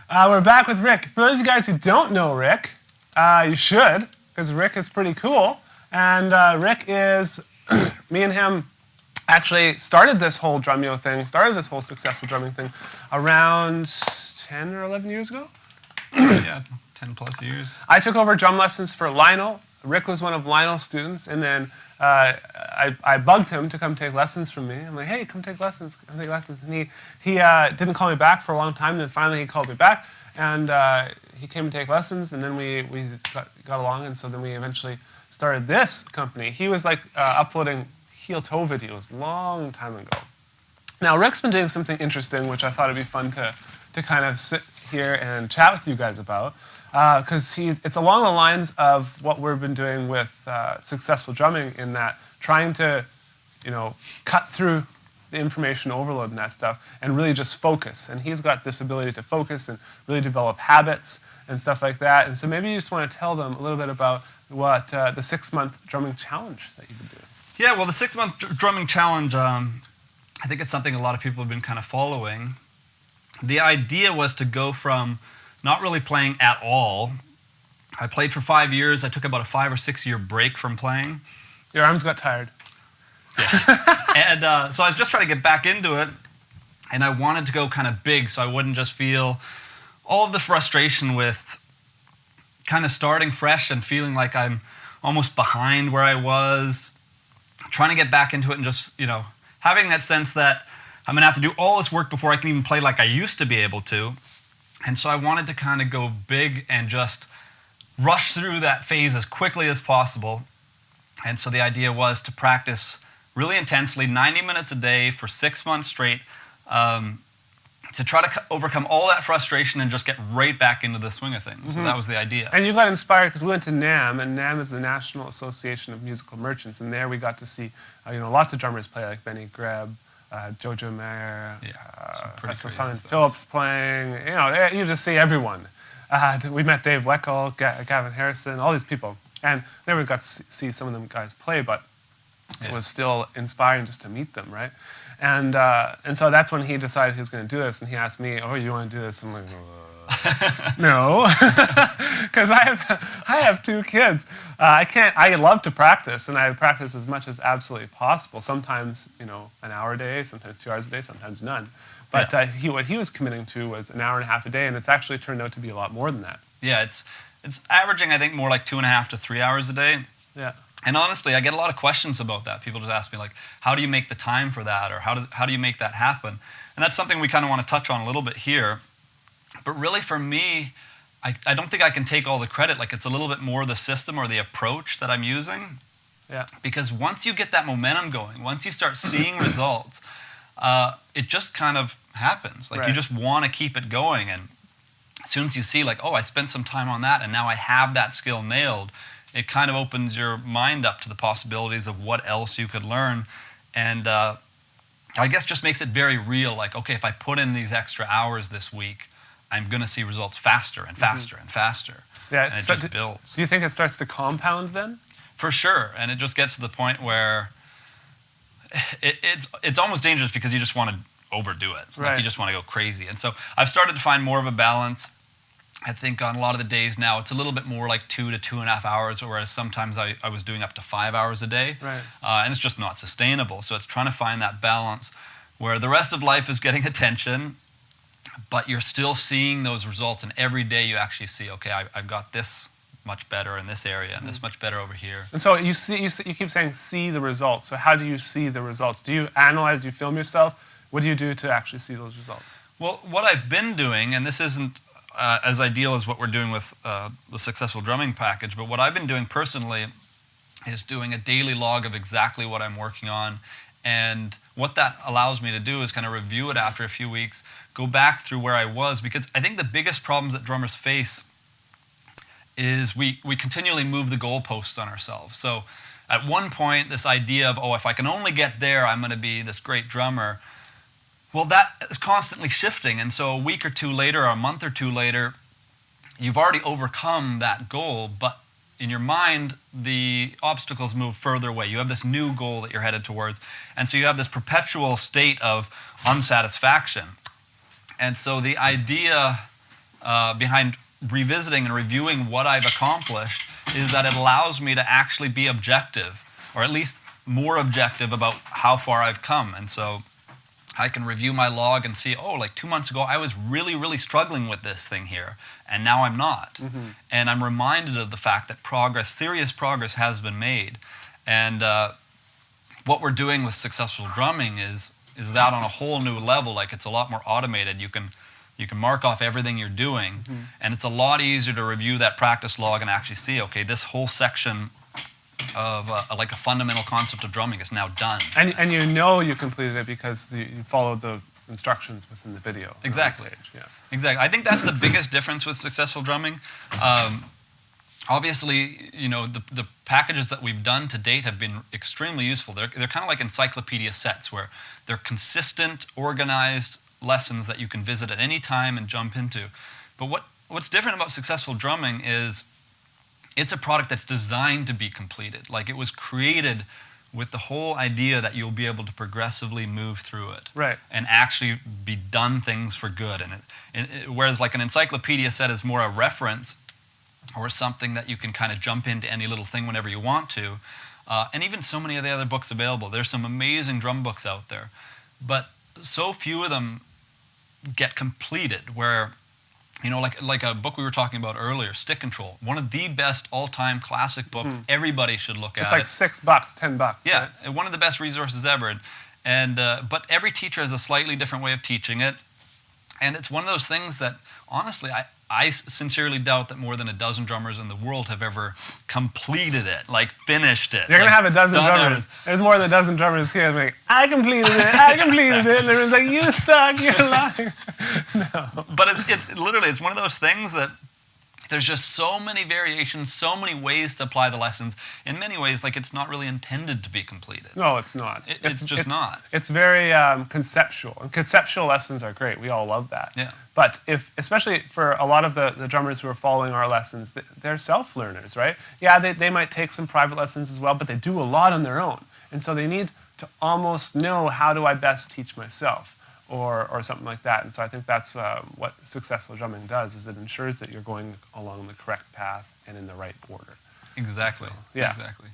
We're back with Rick. For those of you guys who don't know Rick, you should, because Rick is pretty cool. And Rick is, me and him actually started this whole Drumeo thing, started this whole successful drumming thing around 10 or 11 years ago. Yeah, 10 plus years. I took over drum lessons for Lionel. Rick was one of Lionel's students, and then I bugged him to come take lessons from me. I'm like, hey, come take lessons, come take lessons. And he didn't call me back for a long time. Then finally he called me back, and he came to take lessons, and then we got along, and so then we eventually started this company. He was like uploading heel-toe videos a long time ago. Now, Rick's been doing something interesting, which I thought it'd be fun to kind of sit here and chat with you guys about. Because it's along the lines of what we've been doing with successful drumming, in that trying to, cut through the information overload and that stuff and really just focus. And he's got this ability to focus and really develop habits and stuff like that. And so maybe you just want to tell them a little bit about what the 6-month drumming challenge that you've been doing. Yeah, well, the 6-month drumming challenge, I think it's something a lot of people have been kind of following. The idea was to go from not really playing at all. I played for 5 years. I took about a 5 or 6 year break from playing. Your arms got tired. Yeah. And so I was just trying to get back into it, and I wanted to go kind of big so I wouldn't just feel all of the frustration with kind of starting fresh and feeling like I'm almost behind where I was, trying to get back into it and just, having that sense that I'm going to have to do all this work before I can even play like I used to be able to. And so I wanted to kind of go big and just rush through that phase as quickly as possible. And so the idea was to practice really intensely, 90 minutes a day for 6 months straight, to try to overcome all that frustration and just get right back into the swing of things. Mm-hmm. So that was the idea. And you got inspired because we went to NAMM, and NAMM is the National Association of Musical Merchants, and there we got to see lots of drummers play, like Benny Greb, Jojo Mayer, Simon Phillips playing. You just see everyone. We met Dave Weckl, Gavin Harrison, all these people, and never got to see some of them guys play, but it was still inspiring just to meet them, right? And so that's when he decided he was going to do this, and he asked me, "Oh, you want to do this?" I'm like, no, because I have 2 kids. I can't. I love to practice, and I practice as much as absolutely possible. Sometimes, an hour a day, sometimes 2 hours a day, sometimes none. But what he was committing to was an hour and a half a day, and it's actually turned out to be a lot more than that. Yeah, it's averaging, I think, more like 2.5 to 3 hours a day. Yeah. And honestly, I get a lot of questions about that. People just ask me, like, how do you make the time for that, or how do you make that happen? And that's something we kind of want to touch on a little bit here. But really, for me, I don't think I can take all the credit. Like, it's a little bit more the system or the approach that I'm using. Yeah. Because once you get that momentum going, once you start seeing results, it just kind of happens. Like, you just want to keep it going. And as soon as you see, like, oh, I spent some time on that, and now I have that skill nailed, it kind of opens your mind up to the possibilities of what else you could learn. And I guess just makes it very real. Like, okay, if I put in these extra hours this week, I'm going to see results faster and faster and faster. Yeah, and it just builds. Do you think it starts to compound then? For sure. And it just gets to the point where it's almost dangerous because you just want to overdo it. Right. Like, you just want to go crazy. And so I've started to find more of a balance. I think on a lot of the days now, it's a little bit more like 2 to 2.5 hours, whereas sometimes I was doing up to 5 hours a day. Right. And it's just not sustainable. So it's trying to find that balance where the rest of life is getting attention, but you're still seeing those results. And every day you actually see, okay, I've got this much better in this area and this much better over here. And so you keep saying see the results. So how do you see the results? Do you analyze, do you film yourself? What do you do to actually see those results? Well, what I've been doing, and this isn't as ideal as what we're doing with the Successful Drumming package, but what I've been doing personally is doing a daily log of exactly what I'm working on. And what that allows me to do is kind of review it after a few weeks, go back through where I was, because I think the biggest problems that drummers face is we continually move the goalposts on ourselves. So at one point, this idea of, oh, if I can only get there, I'm going to be this great drummer. Well, that is constantly shifting, and so a week or two later, or a month or two later, you've already overcome that goal, but in your mind, the obstacles move further away. You have this new goal that you're headed towards, and so you have this perpetual state of unsatisfaction. And so the idea behind revisiting and reviewing what I've accomplished is that it allows me to actually be objective, or at least more objective about how far I've come. And so I can review my log and see, oh, like 2 months ago, I was really, really struggling with this thing here, and now I'm not. And I'm reminded of the fact that progress, serious progress, has been made. And what we're doing with successful drumming is that on a whole new level. Like, it's a lot more automated. You can mark off everything you're doing, and it's a lot easier to review that practice log and actually see, okay, this whole section of like a fundamental concept of drumming is now done. And you know you completed it because you followed the instructions within the video. Exactly. Yeah. Exactly. I think that's the biggest difference with successful drumming. Obviously, you know, the packages that we've done to date have been extremely useful. They're kind of like encyclopedia sets where they're consistent, organized lessons that you can visit at any time and jump into. But what's different about successful drumming is it's a product that's designed to be completed. Like, it was created with the whole idea that you'll be able to progressively move through it, right, and actually be done things for good. Whereas like an encyclopedia set is more a reference or something that you can kind of jump into any little thing whenever you want to. And even so many of the other books available. There's some amazing drum books out there, but so few of them get completed. Where, you know, like a book we were talking about earlier, Stick Control, one of the best all-time classic books. Everybody should look at it. It's like $6, $10. Yeah, right? One of the best resources ever. And but every teacher has a slightly different way of teaching it, and it's one of those things that honestly I sincerely doubt that more than a dozen drummers in the world have ever completed it, like finished it. You're like, going to have a dozen drummers. There's more than a dozen drummers here like, I completed it, I completed it. And everyone's like, you suck, you're lying. No. But it's literally, it's one of those things that there's just so many variations, so many ways to apply the lessons. In many ways, like, it's not really intended to be completed. No, it's not. It's just not. It's very conceptual. And conceptual lessons are great. We all love that. Yeah. But especially for a lot of the drummers who are following our lessons, they're self-learners, right? Yeah, they might take some private lessons as well, but they do a lot on their own. And so they need to almost know, how do I best teach myself? Or something like that. And so I think that's what successful drumming does, is it ensures that you're going along the correct path and in the right order. Exactly. So, yeah. Exactly.